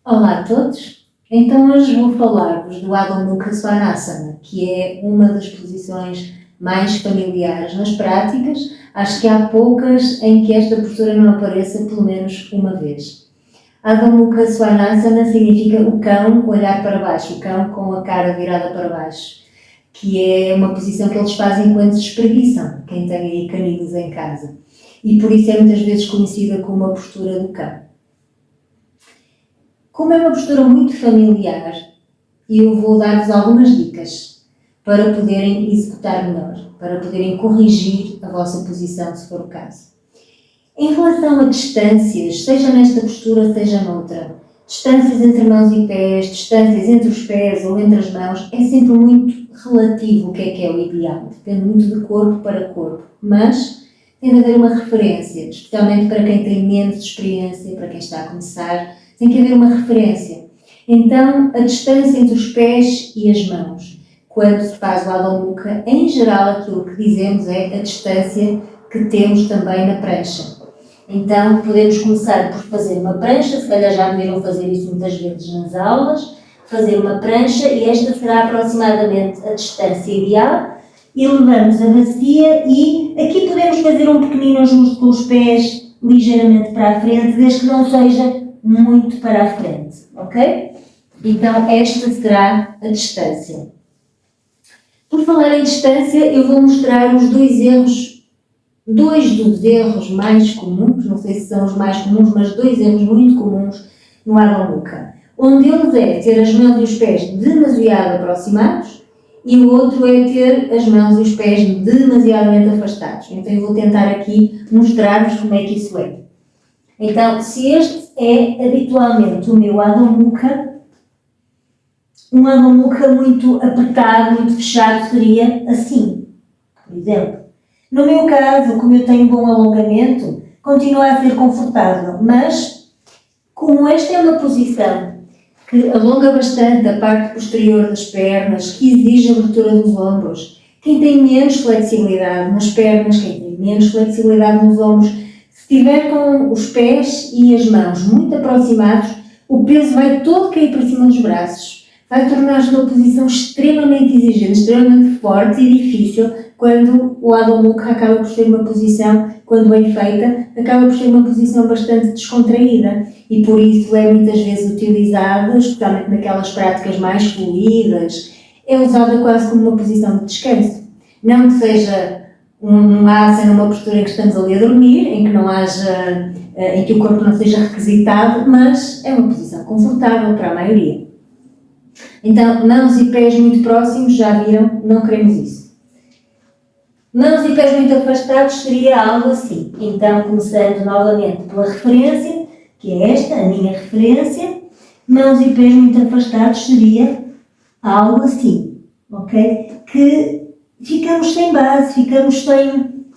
Olá a todos! Então hoje vou falar-vos do Adho Mukha Svanasana, que é uma das posições mais familiares nas práticas. Acho que há poucas em que esta postura não apareça pelo menos uma vez. Adho Mukha Svanasana significa o cão olhar para baixo, o cão com a cara virada para baixo, que é uma posição que eles fazem quando se espreguiçam, quem tem aí caninos em casa. E por isso é muitas vezes conhecida como a postura do cão. Como é uma postura muito familiar, eu vou dar-vos algumas dicas para poderem executar melhor, para poderem corrigir a vossa posição, se for o caso. Em relação a distâncias, seja nesta postura, seja noutra, distâncias entre mãos e pés, distâncias entre os pés ou entre as mãos, é sempre muito relativo o que é o ideal. Depende muito de corpo para corpo, mas tem de haver uma referência, especialmente para quem tem menos experiência, para quem está a começar. Tem que haver uma referência. Então, a distância entre os pés e as mãos. Quando se faz o Adho Mukha, em geral, aquilo que dizemos é a distância que temos também na prancha. Então, podemos começar por fazer uma prancha, se calhar já me viram fazer isso muitas vezes nas aulas, fazer uma prancha e esta será aproximadamente a distância ideal. E levamos a bacia e aqui podemos fazer um pequenino ajuste com os pés ligeiramente para a frente, desde que não seja muito para a frente, ok? Então, esta será a distância. Por falar em distância, eu vou mostrar os dois dos erros mais comuns, não sei se são os mais comuns, mas dois erros muito comuns no Adho Mukha. Um deles é ter as mãos e os pés demasiado aproximados e o outro é ter as mãos e os pés demasiadamente afastados. Então, eu vou tentar aqui mostrar-vos como é que isso é. Então, se este é habitualmente o meu Adho Mukha, um Adho Mukha muito apertado, muito fechado, seria assim, por exemplo. No meu caso, como eu tenho bom alongamento, continua a ser confortável, mas como esta é uma posição que alonga bastante a parte posterior das pernas, que exige a abertura dos ombros, quem tem menos flexibilidade nas pernas, quem tem menos flexibilidade nos ombros, se estiver com os pés e as mãos muito aproximados, o peso vai todo cair para cima dos braços. Vai tornar-se uma posição extremamente exigente, extremamente forte e difícil, quando o Adho Mukha acaba por ser uma posição, quando bem feita, acaba por ser uma posição bastante descontraída. E por isso é muitas vezes utilizada, especialmente naquelas práticas mais fluídas, é usada quase como uma posição de descanso. Não que seja um asana, uma postura em que estamos ali a dormir, em que não haja, em que o corpo não seja requisitado, mas é uma posição confortável para a maioria. Então, mãos e pés muito próximos, já viram, não queremos isso. Mãos e pés muito afastados seria algo assim. Então, começando novamente pela referência, que é esta, a minha referência. Mãos e pés muito afastados seria algo assim, ok? Que ficamos sem base, ficamos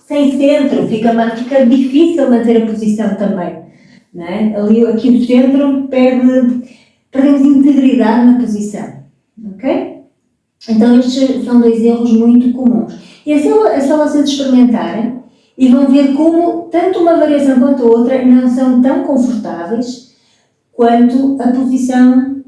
sem centro, fica difícil manter a posição também. Não é? Aqui no centro perdemos integridade na posição. Ok? Então estes são dois erros muito comuns. E é só vocês experimentarem e vão ver como tanto uma variação quanto a outra não são tão confortáveis quanto a posição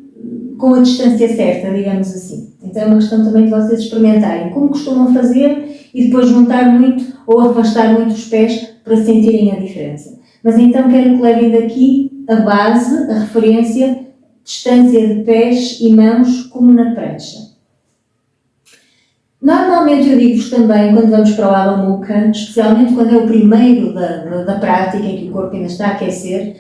com a distância certa, digamos assim. Então é uma questão também de vocês experimentarem como costumam fazer e depois juntar muito ou afastar muito os pés para sentirem a diferença. Mas então quero que levem daqui a base, a referência, distância de pés e mãos como na prancha. Normalmente eu digo-vos também, quando vamos para o Adho Mukha, especialmente quando é o primeiro da prática em que o corpo ainda está a aquecer,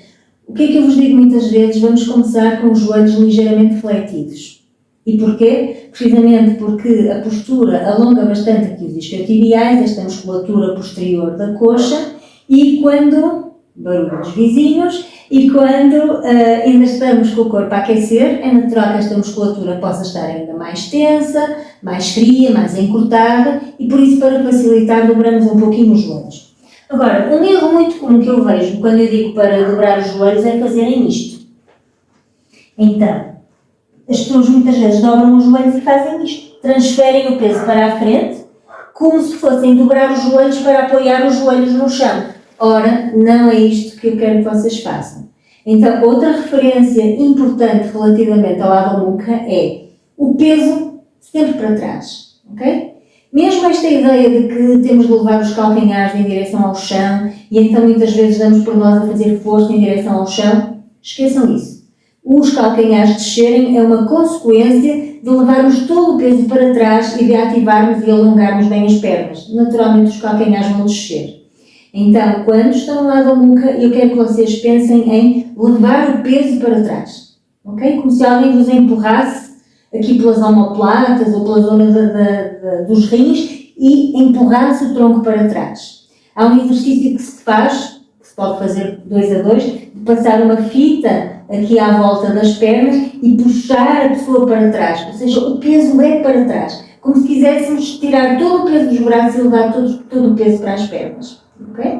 o que é que eu vos digo muitas vezes? Vamos começar com os joelhos ligeiramente fletidos. E porquê? Precisamente porque a postura alonga bastante aqui os isquiotibiais, esta musculatura posterior da coxa, e quando, barulho dos vizinhos, e quando ainda estamos com o corpo a aquecer, é natural que esta musculatura possa estar ainda mais tensa, mais fria, mais encurtada, e por isso, para facilitar, dobramos um pouquinho os joelhos. Agora, um erro muito comum que eu vejo quando eu digo para dobrar os joelhos é fazerem isto. Então, as pessoas muitas vezes dobram os joelhos e fazem isto. Transferem o peso para a frente, como se fossem dobrar os joelhos para apoiar os joelhos no chão. Ora, não é isto que eu quero que vocês façam. Então, outra referência importante relativamente ao Adho Mukha é o peso sempre para trás, ok? Mesmo esta ideia de que temos de levar os calcanhares em direção ao chão e então muitas vezes damos por nós a fazer força em direção ao chão, esqueçam isso. Os calcanhares descerem é uma consequência de levarmos todo o peso para trás e de ativarmos e alongarmos bem as pernas. Naturalmente os calcanhares vão descer. Então, quando estão no Adho Mukha, eu quero que vocês pensem em levar o peso para trás, ok? Como se alguém vos empurrasse aqui pelas omoplatas ou pela zona dos rins e empurrasse o tronco para trás. Há um exercício que se faz, que se pode fazer 2 a 2, de passar uma fita aqui à volta das pernas e puxar a pessoa para trás, ou seja, o peso é para trás, como se quiséssemos tirar todo o peso dos braços e levar todo o peso para as pernas, ok?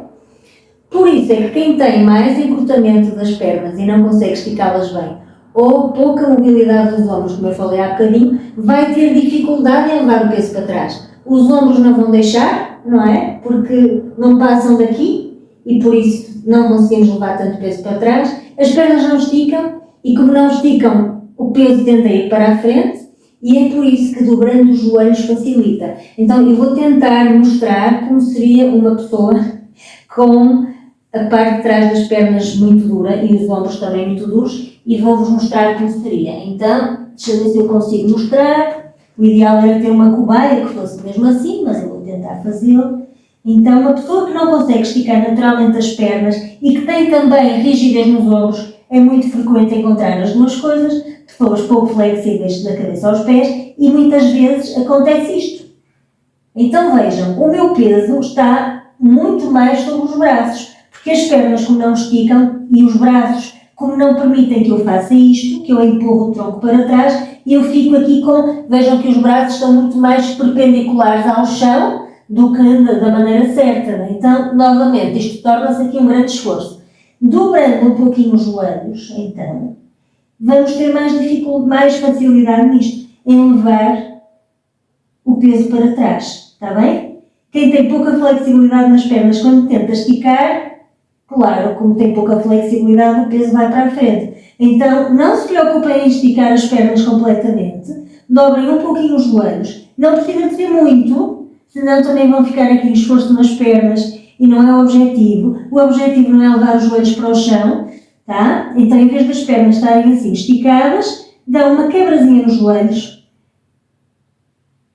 Por isso é que quem tem mais encurtamento das pernas e não consegue esticá-las bem, ou pouca mobilidade dos ombros, como eu falei há bocadinho, vai ter dificuldade em levar o peso para trás. Os ombros não vão deixar, não é? Porque não passam daqui e por isso não conseguimos levar tanto peso para trás. As pernas não esticam e como não esticam, o peso tende a ir para a frente e é por isso que dobrando os joelhos facilita. Então eu vou tentar mostrar como seria uma pessoa com a parte de trás das pernas muito dura e os ombros também muito duros e vou-vos mostrar como seria. Então, deixa eu ver se eu consigo mostrar. O ideal era ter uma cobaia que fosse mesmo assim, mas eu vou tentar fazê-lo. Então, uma pessoa que não consegue esticar naturalmente as pernas e que tem também rigidez nos ombros, é muito frequente encontrar as duas coisas, pessoas pouco flexíveis da cabeça aos pés e muitas vezes acontece isto. Então vejam, o meu peso está muito mais sobre os braços, porque as pernas como não esticam e os braços como não permitem que eu faça isto, que eu empurro o tronco para trás e eu fico aqui com, vejam que os braços estão muito mais perpendiculares ao chão do que da maneira certa, né? Então, novamente, isto torna-se aqui um grande esforço. Dobrando um pouquinho os joelhos, então, vamos ter mais facilidade nisto, em levar o peso para trás, está bem? Quem tem pouca flexibilidade nas pernas quando tenta esticar, claro, como tem pouca flexibilidade, o peso vai para a frente. Então, não se preocupem em esticar as pernas completamente, dobrem um pouquinho os joelhos, não precisa de ser muito, senão também vão ficar aqui um esforço nas pernas e não é o objetivo. O objetivo não é levar os joelhos para o chão, tá? Então, em vez das pernas estarem assim esticadas, dão uma quebrazinha nos joelhos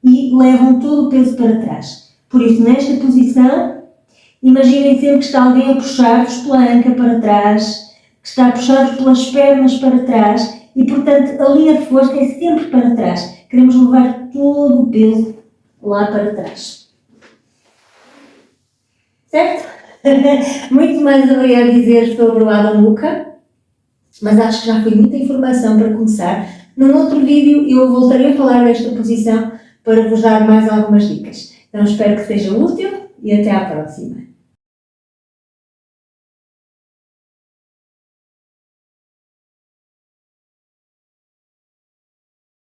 e levam todo o peso para trás. Por isso, nesta posição, imaginem sempre que está alguém a puxar-vos pela anca para trás, que está a puxar-vos pelas pernas para trás e, portanto, a linha de força é sempre para trás. Queremos levar todo o peso lá para trás. Certo? Muito mais haveria a dizer sobre o Adho Mukha, mas acho que já foi muita informação para começar. Num outro vídeo eu voltarei a falar desta posição para vos dar mais algumas dicas. Então espero que seja útil e até à próxima.